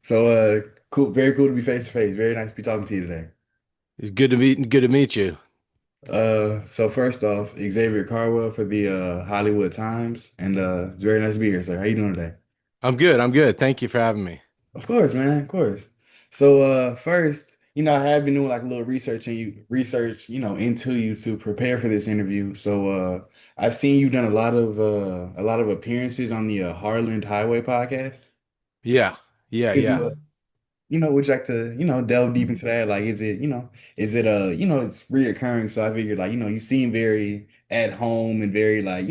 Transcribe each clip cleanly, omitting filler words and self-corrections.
So, cool, very cool to be face to face. Very nice to be talking to you today. It's good to meet you. So first off, Xavier Carwell for the Hollywood Times, and it's very nice to be here, sir. How you doing today? I'm good. I'm good. Thank you for having me. Of course, man, of course. So, first, I have been doing like a little research, into you to prepare for this interview. So, I've seen you've done a lot of appearances on the Harland Highway podcast. Yeah. Yeah, Could yeah. you would you like to, delve deep into that? Like, is it it's reoccurring. So I figured like, you seem very at home and very like,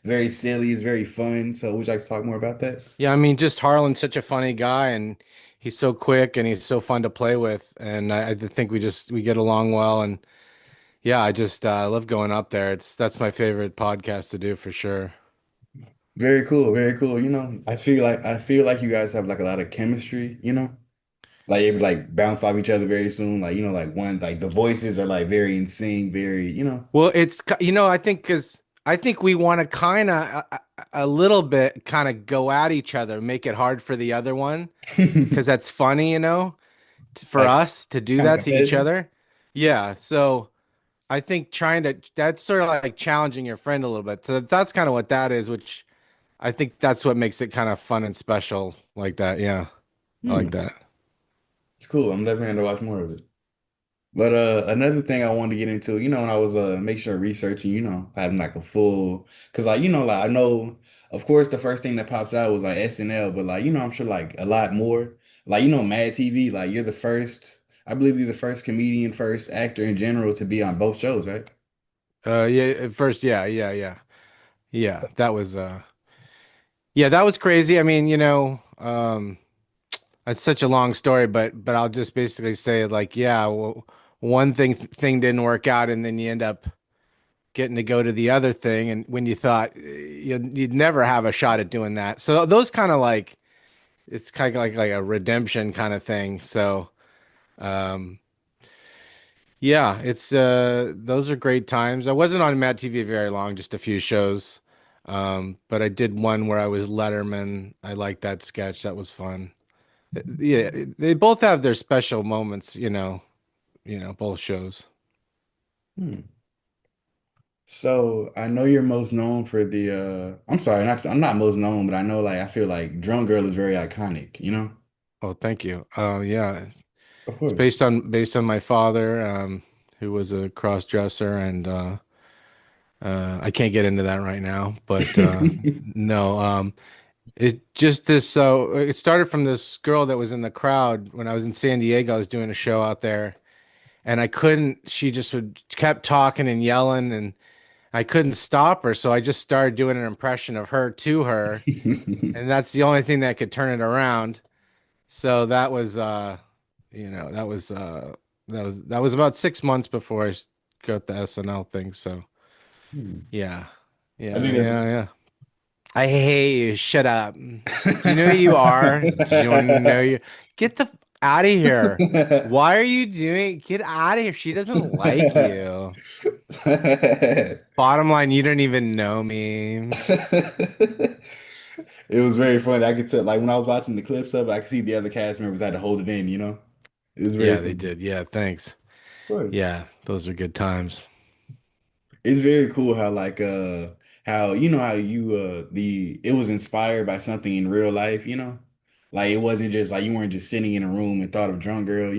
very silly. It's very fun. So would you like to talk more about that? Yeah, I mean, just Harlan's such a funny guy and he's so quick and he's so fun to play with. And I think we get along well. And yeah, I love going up there. That's my favorite podcast to do for sure. Very cool, very cool. I feel like you guys have like a lot of chemistry, like it would like bounce off each other very soon. Like, like one like the voices are like very in sync, very. Well, I think because I think we want to kind of a little bit kind of go at each other, make it hard for the other one because that's funny, for Like us to do kind of that to each competitive. other. Yeah. So I think that's sort of like challenging your friend a little bit. So that's kind of what that is, which I think that's what makes it kind of fun and special like that. Yeah. I like Hmm. that. It's cool. I'm definitely going to watch more of it. But another thing I wanted to get into, when I was make sure researching, having like a full, because like like I know, of course, the first thing that pops out was like SNL, but like I'm sure like a lot more, like Mad TV, like you're the first, I believe you're the first comedian, first actor in general to be on both shows, right? Yeah, at first, yeah, yeah, yeah. Yeah, that was crazy. I mean, it's such a long story, but I'll just basically say like, yeah, well, one thing didn't work out and then you end up getting to go to the other thing and when you thought you'd never have a shot at doing that. So those kind of like it's kind of like a redemption kind of thing. So um yeah, it's those are great times. I wasn't on Mad TV very long, just a few shows. But I did one where I was Letterman. I liked that sketch. That was fun. Yeah, they both have their special moments, both shows. Hmm. So I know you're most known for the I'm sorry, I'm not most known, but I know like I feel like Drunk Girl is very iconic. Oh, thank you. Oh, yeah. Of It's course. based on my father, who was a cross dresser, and I can't get into that right now. But no, it just this. So it started from this girl that was in the crowd when I was in San Diego. I was doing a show out there, and I couldn't. She just would kept talking and yelling, and I couldn't stop her. So I just started doing an impression of her to her, and that's the only thing that could turn it around. So that was about 6 months before got the SNL thing. So yeah, I yeah, think yeah, yeah. I hate you. Shut up. Do you know who you are? Do you want to know you? Get the out of here. that's Why are you doing? Get out of here. She doesn't like you. Bottom line, you don't even know me. It was very funny. I could tell, like when I was watching the clips of it, I could see the other cast members had to hold it in. It was very Yeah, they funny. did. Yeah, thanks. Of course. Yeah, those are good times. It's very cool how like how how you the it was inspired by something in real life. Like it wasn't just like you weren't just sitting in a room and thought of Drunk Girl.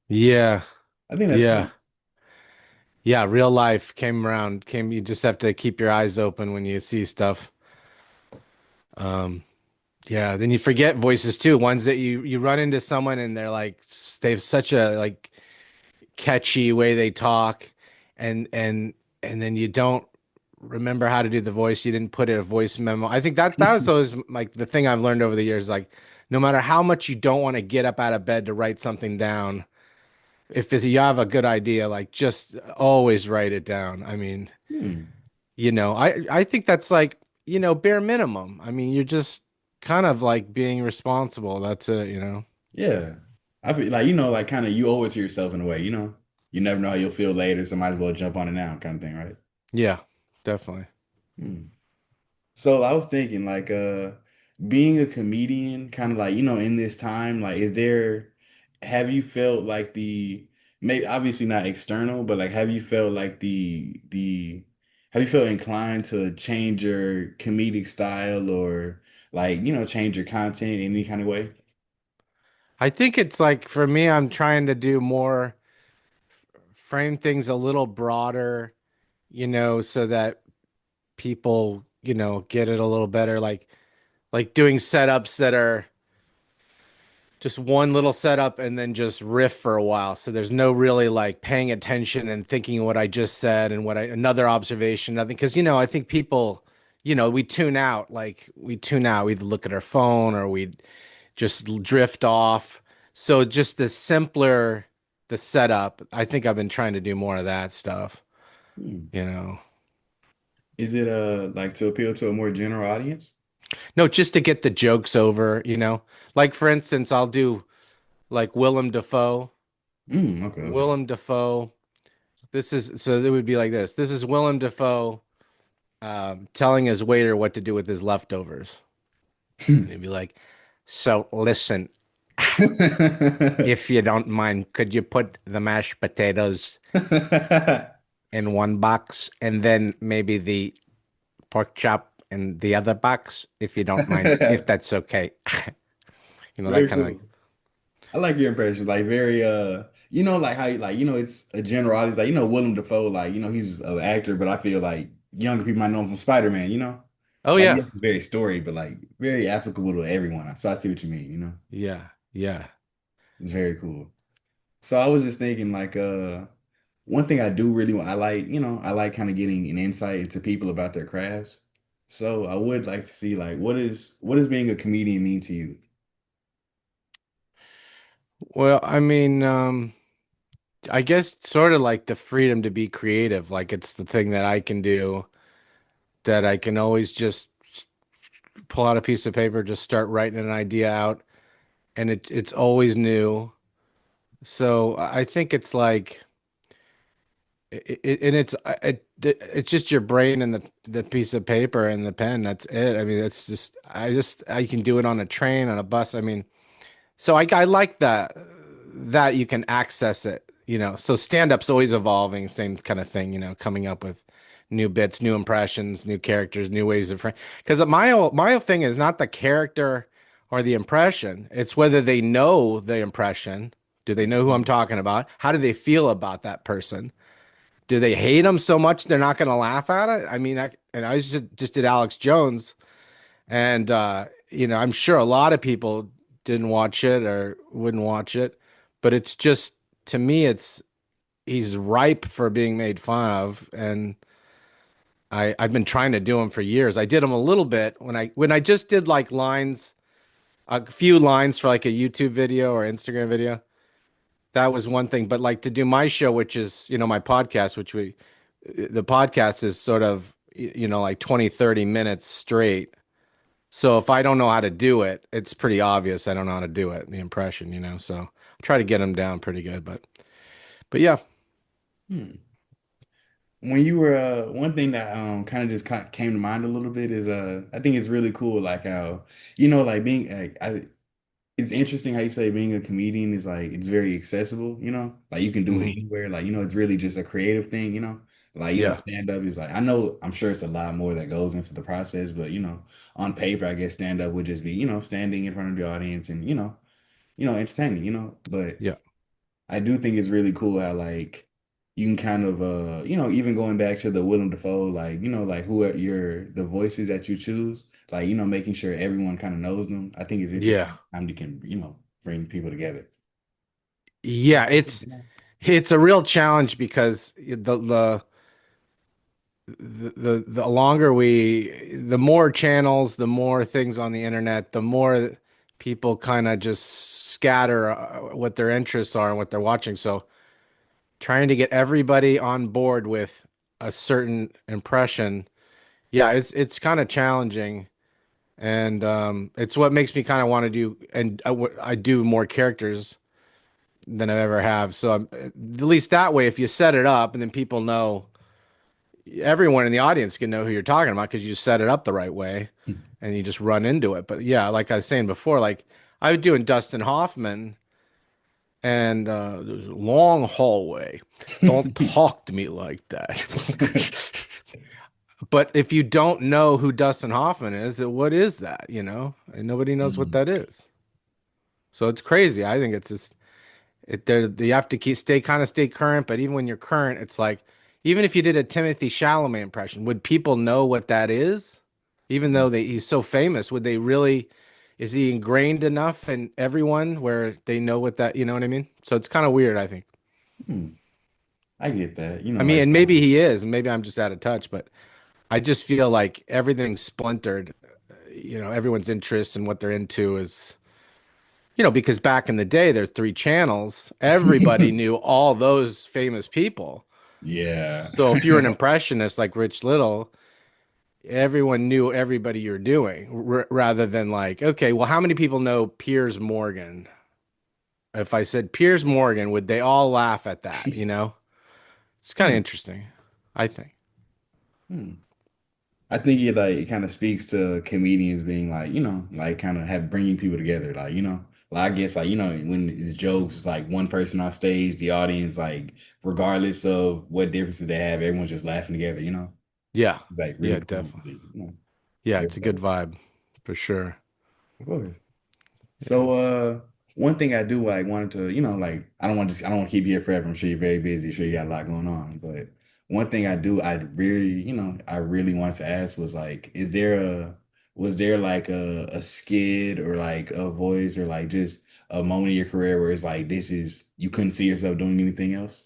Yeah, I think that's yeah. cool. Yeah, real life came around. You just have to keep your eyes open when you see stuff. Um, yeah, then you forget voices too. Ones that you run into someone and they're like they have such a like catchy way they talk and and then you don't remember how to do the voice. You didn't put in a voice memo. I think that was always like the thing I've learned over the years, like no matter how much you don't want to get up out of bed to write something down, if you have a good idea, like just always write it down. I mean, Hmm. I think that's like, bare minimum. I mean, you're just kind of like being responsible. That's it. Yeah. I feel like, like kind of you owe it to yourself in a way. You never know how you'll feel later, so might as well jump on it now kind of thing, right? Yeah, definitely. Hmm. So I was thinking like being a comedian, kind of like, in this time, like, have you felt like maybe obviously not external, but like, have you felt like have you felt inclined to change your comedic style or like, change your content in any kind of way? I think it's like for me, I'm trying to do more, frame things a little broader, so that people, get it a little better. Like doing setups that are just one little setup and then just riff for a while. So there's no really like paying attention and thinking what I just said and another observation, nothing. Because, I think people, we tune out, we either look at our phone or we just drift off. So just the setup, I think I've been trying to do more of that stuff, Hmm. you know. Is it like to appeal to a more general audience? No, just to get the jokes over. Like for instance, I'll do like Willem Dafoe. Okay, okay. Willem Dafoe. This is so it would be like this. This is Willem Dafoe telling his waiter what to do with his leftovers. And he'd be like, "So listen, if you don't mind, could you put the mashed potatoes in one box and then maybe the pork chop in the other box, if you don't mind, if that's okay." That Very kind of like, cool. I like your impression, like very like how like it's a general audience, like Willem Dafoe, like he's an actor, but I feel like younger people might know him from Spider-Man. oh Like yeah, yes, it's very story, but like very applicable to everyone. So I see what you mean. yeah, yeah. It's very cool. So I was just thinking like one thing I do really want, I like kind of getting an insight into people about their crafts. So I would like to see like what does being a comedian mean to you? Well, I mean, I guess sort of like the freedom to be creative. Like it's the thing that I can do that I can always just pull out a piece of paper, just start writing an idea out, and it's always new. So I think it's like and it's just your brain and the piece of paper and the pen. That's it. I mean, I can do it on a train, on a bus. I mean, so I like that you can access it. So stand-up's always evolving, same kind of thing. Coming up with new bits, new impressions, new characters, new ways of frame. Because my whole thing is not the character or the impression. It's whether they know the impression. Do they know who I'm talking about? How do they feel about that person? Do they hate them so much they're not going to laugh at it? I mean, and I just did Alex Jones, and I'm sure a lot of people didn't watch it or wouldn't watch it, but it's just to me, he's ripe for being made fun of, and I've been trying to do him for years. I did him a little bit when I just did like lines, a few lines for like a YouTube video or Instagram video. That was one thing, but like to do my show, which is, my podcast, the podcast is sort of, like 20, 30 minutes straight. So if I don't know how to do it, it's pretty obvious I don't know how to do it, the impression. So I try to get them down pretty good, but yeah. Hmm. When you were one thing that kind of just came to mind a little bit is I think it's really cool like how like being it's interesting how you say being a comedian is like it's very accessible. Like you can do it Hmm. anywhere, like it's really just a creative thing. Like Yeah. stand up is like I'm sure it's a lot more that goes into the process, but on paper I guess stand up would just be standing in front of the audience and entertaining. But Yeah. I do think it's really cool how like you can kind of even going back to the Willem Dafoe, like, like who are the voices that you choose, like, making sure everyone kind of knows them. I think it's Yeah. interesting how you can, bring people together. Yeah. It's a real challenge because the longer the more channels, the more things on the internet, the more people kind of just scatter what their interests are and what they're watching. So trying to get everybody on board with a certain impression, yeah, it's kind of challenging, and it's what makes me kind of want to do, and I do more characters than I ever have. So at least that way, if you set it up and then people know, everyone in the audience can know who you're talking about because you set it up the right way. and you just run into it. But yeah, like I was saying before, like I was doing Dustin Hoffman, and there's a long hallway. Don't talk to me like that. But if you don't know who Dustin Hoffman is, what is that, you know? And nobody knows what Mm, that is. So it's crazy. I think it's just you have to stay current, but even when you're current, it's like even if you did a Timothy Chalamet impression, would people know what that is? Even though he's so famous, would they really is he ingrained enough in everyone where they know what that, you know what I mean? So it's kind of weird, I think. mm. I get that. I mean, and maybe he is, and maybe I'm just out of touch, but I just feel like everything's splintered. You know, everyone's interests and what they're into is, you know, because back in the day, there are three channels. Everybody knew all those famous people. Yeah. So if you're an impressionist like Rich Little, everyone knew everybody you're doing, rather than like, okay, well, how many people know Piers Morgan? If I said Piers Morgan, would they all laugh at that? You know, it's kind of Hmm. interesting, I think. Hmm. I think it like it kind of speaks to comedians being like, like kind of have bringing people together. Like, like I guess like, when it's jokes, it's like one person on stage, the audience, like regardless of what differences they have, everyone's just laughing together. Yeah, It's like yeah, really cool. definitely. Yeah, it's a good vibe for sure. Of course. Yeah. So one thing I do like wanted to, like I don't want to keep you here forever. I'm sure you're very busy, sure you got a lot going on. But one thing I really, I really wanted to ask was like, was there like a skid or like a voice or like just a moment in your career where it's like this is you couldn't see yourself doing anything else,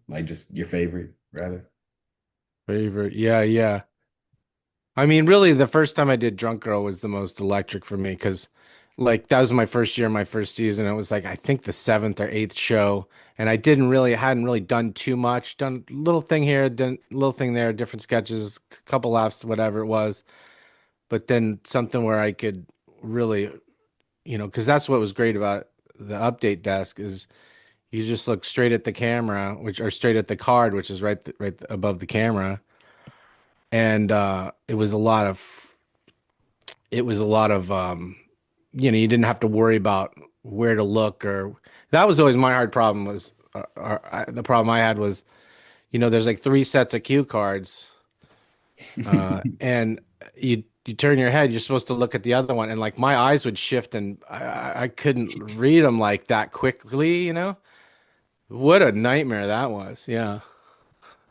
like just your favorite rather? Favorite. Yeah, yeah. I mean, really, the first time I did Drunk Girl was the most electric for me because, like, that was my first year, my first season. It was like, I think the seventh or eighth show. And hadn't really done too much, done little thing here, done little thing there, different sketches, couple laughs, whatever it was. But then something where I could really, you know, because that's what was great about the update desk is you just look straight at the camera, or straight at the card, which is right above the camera. And it was a lot of you know, you didn't have to worry about where to look, or that was always my hard problem was the problem I had was, you know, there's like three sets of cue cards, and you turn your head, you're supposed to look at the other one, and like my eyes would shift, and I couldn't read them like that quickly, you know. What a nightmare that was. Yeah,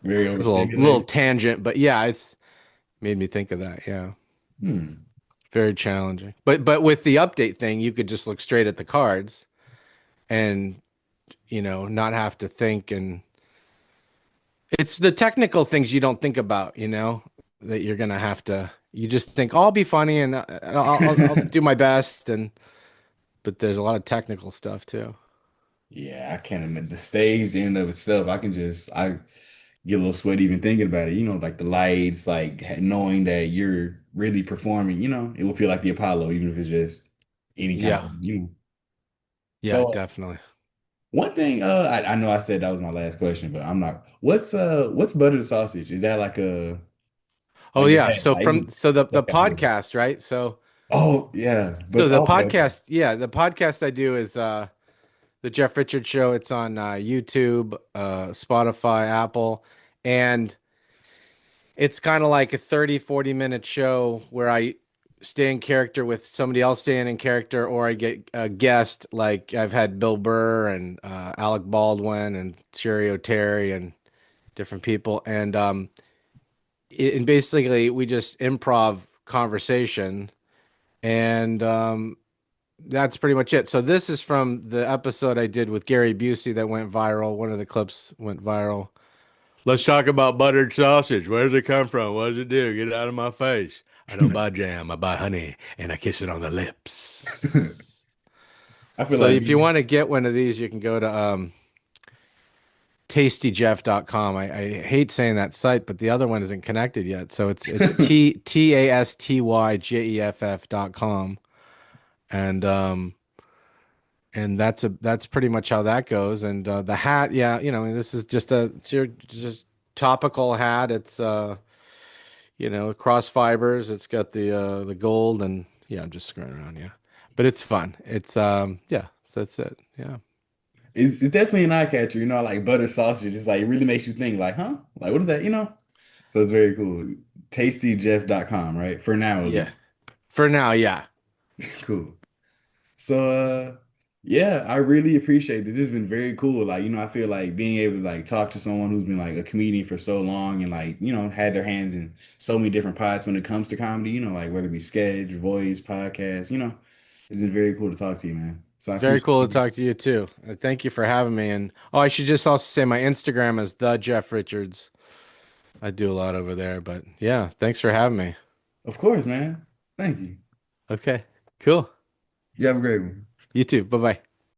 Very it was a little overstimulated. tangent, but yeah, it's made me think of that. Yeah. Hmm. Very challenging. But with the update thing, you could just look straight at the cards and, you know, not have to think, and it's the technical things you don't think about, you know, that you're gonna have to you just think, oh, I'll be funny and I'll do my best, and but there's a lot of technical stuff too. Yeah, I can't admit the stage in and of itself. I get a little sweaty even thinking about it. Like the lights, like knowing that you're really performing, it will feel like the Apollo, even if it's just any kind Yeah. of. Yeah, So definitely. one thing, I know I said that was my last question, but I'm not. What's butter the sausage? Is that Oh like the yeah. head, So like from so the like the idea? podcast, right? Oh yeah, So but the okay, okay. podcast, yeah, the podcast I do is the Jeff Richards Show. It's on YouTube, Spotify, Apple, and it's kind of like a 30-40 minute show where I stay in character with somebody else staying in character, or I get a guest. Like I've had Bill Burr and Alec Baldwin and Sherry O'Terry and different people. And basically we just improv conversation. And that's pretty much it. So this is from the episode I did with Gary Busey that went viral. One of the clips went viral. Let's talk about buttered sausage. Where does it come from? What does it do? Get it out of my face. I don't buy jam. I buy honey, and I kiss it on the lips. I feel So like if you want to get one of these, you can go to tastyjeff.com. I hate saying that site, but the other one isn't connected yet. So it's tastyjeff.com. And and that's pretty much how that goes. And the hat, yeah, you know, this is just it's your just topical hat. It's cross fibers. It's got the gold and yeah, I'm just screwing around, yeah. But it's fun. It's yeah, so that's it. Yeah. It's definitely an eye catcher, like butter sausage. It's like it really makes you think, like, huh? Like, what is that? So it's very cool. TastyJeff.com, right? For now, at Yeah. least. For now, yeah. Cool. So yeah, I really appreciate this. This has been very cool. Like, I feel like being able to like talk to someone who's been like a comedian for so long and like, had their hands in so many different pots when it comes to comedy, like whether it be sketch, voice, podcast, it's been very cool to talk to you, man. So I Very appreciate cool to you. talk to you too. Thank you for having me. And oh, I should just also say my Instagram is the Jeff Richards. I do a lot over there, but yeah, thanks for having me. Of course, man. Thank you. Okay, cool. You have a great one. You too. Bye bye.